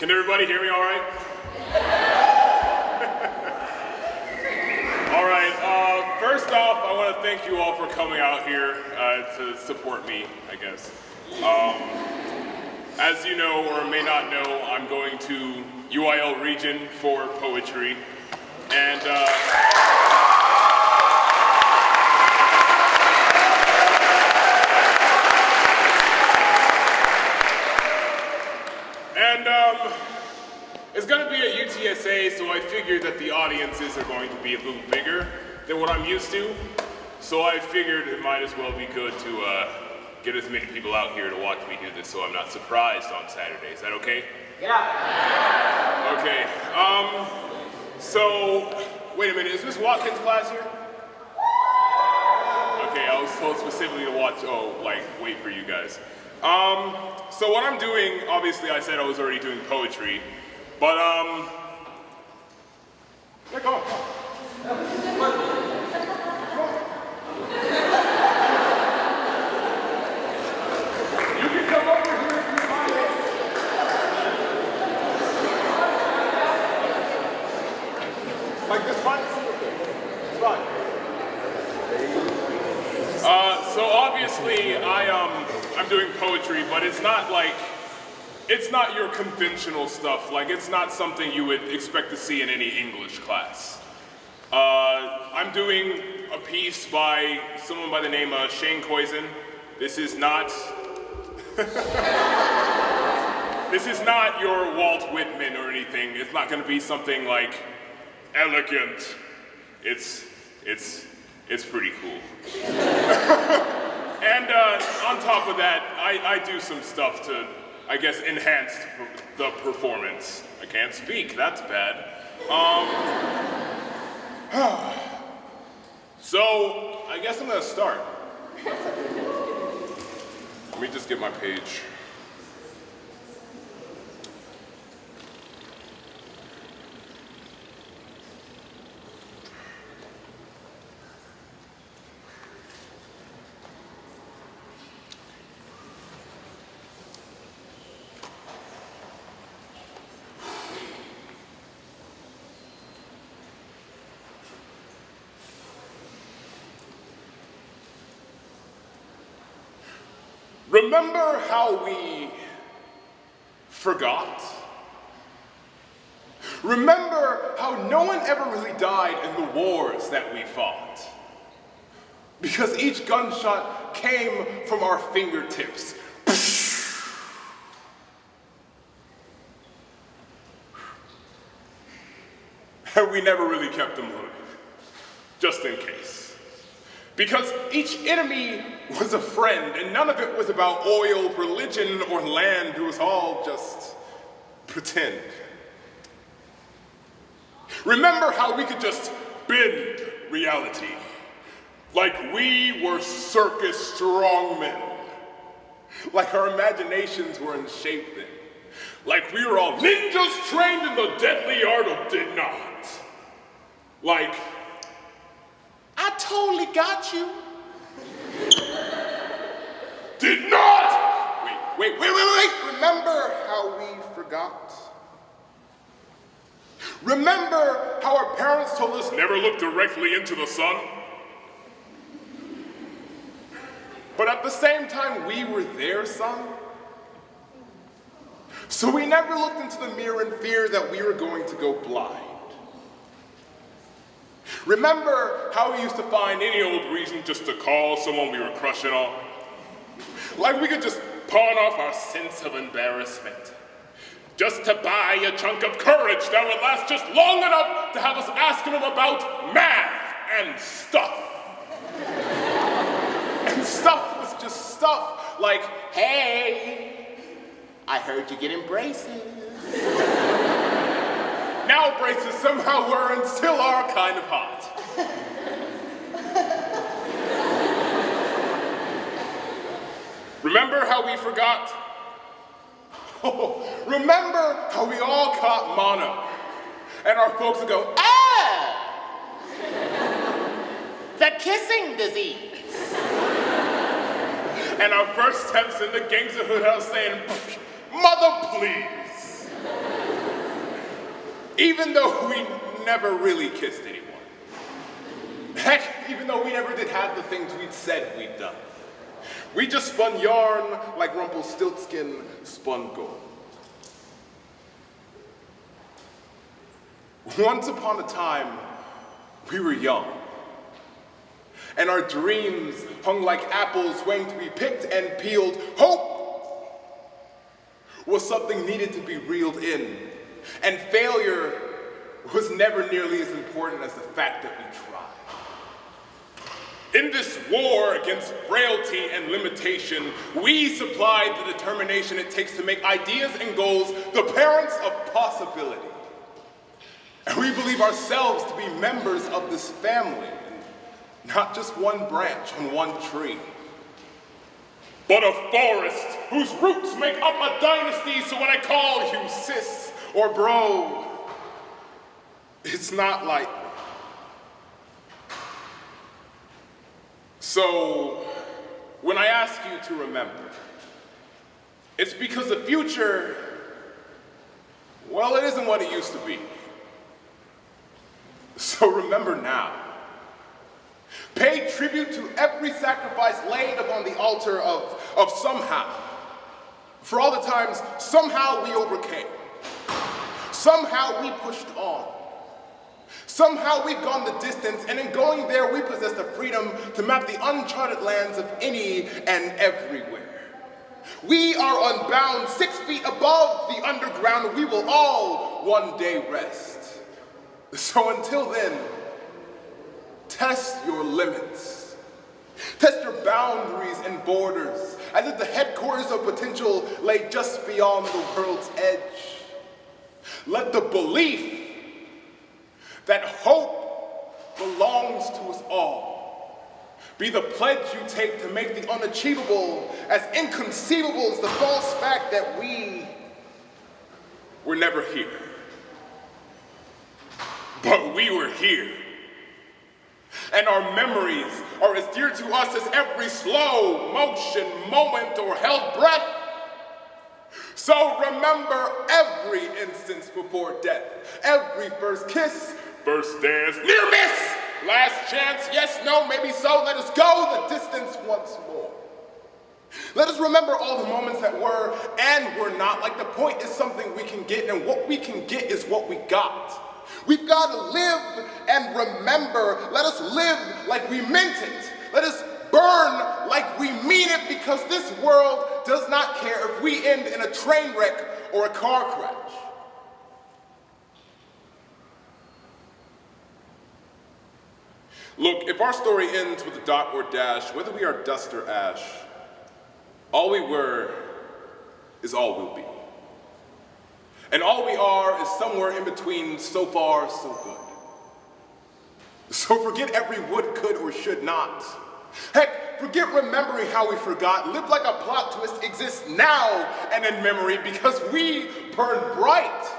Can everybody hear me all right? All right, first off, I want to thank you all for coming out here to support me, I guess. As you know or may not know, I'm going to UIL Region for poetry, and it's going to be at UTSA, so I figured that the audiences are going to be a little bigger than what I'm used to. So I figured it might as well be good to get as many people out here to watch me do this so I'm not surprised on Saturday. Is that okay? Yeah. Okay. So, wait a minute, is Miss Watkins' class here? Okay, I was told specifically to wait for you guys. So what I'm doing, obviously I said I was already doing poetry, but yeah, come on. You can come over here if you want it. Like this one? It's fine. So obviously I'm doing poetry, but it's not your conventional stuff. Like, it's not something you would expect to see in any English class. I'm doing a piece by someone by the name of Shane Coyson. This is not this is not your Walt Whitman or anything. It's not going to be something like elegant. It's pretty cool. And on top of that, I do some stuff to, I guess, enhance the performance. I can't speak, that's bad. So, I guess I'm gonna start. Let me just get my page. Remember how we forgot? Remember how no one ever really died in the wars that we fought? Because each gunshot came from our fingertips. And we never really kept them loaded, just in case. Because each enemy was a friend, and none of it was about oil, religion, or land. It was all just pretend. Remember how we could just bend reality, like we were circus strongmen, like our imaginations were in shape then, like we were all ninjas trained in the deadly art of did not, like, I totally got you. Did not! Wait. Remember how we forgot? Remember how our parents told us never look directly into the sun? But at the same time, we were their son. So we never looked into the mirror in fear that we were going to go blind. Remember how we used to find any old reason just to call someone we were crushing on? Like we could just pawn off our sense of embarrassment, just to buy a chunk of courage that would last just long enough to have us asking them about math and stuff. And stuff was just stuff like, hey, I heard you getting braces. Now braces somehow were and still are kind of hot. Remember how we forgot? Oh, remember how we all caught mono? And our folks would go, the kissing disease. And our first steps in the gangs of Hood House saying, mother please. Even though we never really kissed anyone. Heck, even though we never did have the things we'd said we'd done. We just spun yarn like Rumpelstiltskin spun gold. Once upon a time, we were young. And our dreams hung like apples waiting to be picked and peeled. Hope was something needed to be reeled in. And failure was never nearly as important as the fact that we tried. In this war against frailty and limitation, we supplied the determination it takes to make ideas and goals the parents of possibility. And we believe ourselves to be members of this family, not just one branch on one tree, but a forest whose roots make up a dynasty. So when I call you sis or bro, it's not like. So when I ask you to remember, it's because the future, well, it isn't what it used to be. So remember now. Pay tribute to every sacrifice laid upon the altar of somehow. For all the times, somehow we overcame. Somehow we pushed on. Somehow we've gone the distance, and in going there, we possess the freedom to map the uncharted lands of any and everywhere. We are unbound, 6 feet above the underground. We will all one day rest. So until then, test your limits. Test your boundaries and borders, as if the headquarters of potential lay just beyond the world's edge. Let the belief that hope belongs to us all be the pledge you take to make the unachievable as inconceivable as the false fact that we were never here. But we were here. And our memories are as dear to us as every slow motion, moment, or held breath. So remember every instance before death, every first kiss, first dance, near miss, last chance, yes, no, maybe so. Let us go the distance once more. Let us remember all the moments that were and were not. Like the point is something we can get, and what we can get is what we got. We've got to live and remember. Let us live like we meant it. Let us burn like we mean it, because this world does not care if we end in a train wreck or a car crash. Look, if our story ends with a dot or dash, whether we are dust or ash, all we were is all we'll be. And all we are is somewhere in between, so far, so good. So forget every would, could, or should not. Heck, forget remembering how we forgot. Live like a plot twist exists now and in memory, because we burn bright.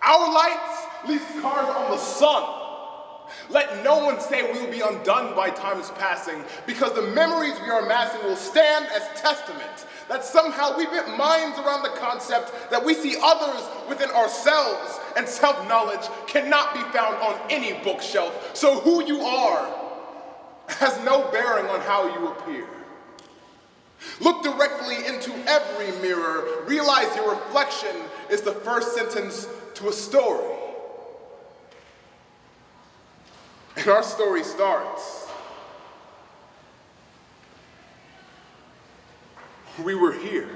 Our lights leave scars on the sun. Let no one say we will be undone by time's passing, because the memories we are amassing will stand as testament that somehow we bent minds around the concept that we see others within ourselves, and self-knowledge cannot be found on any bookshelf. So who you are has no bearing on how you appear. Look directly into every mirror. Realize your reflection is the first sentence to a story. And our story starts. We were here.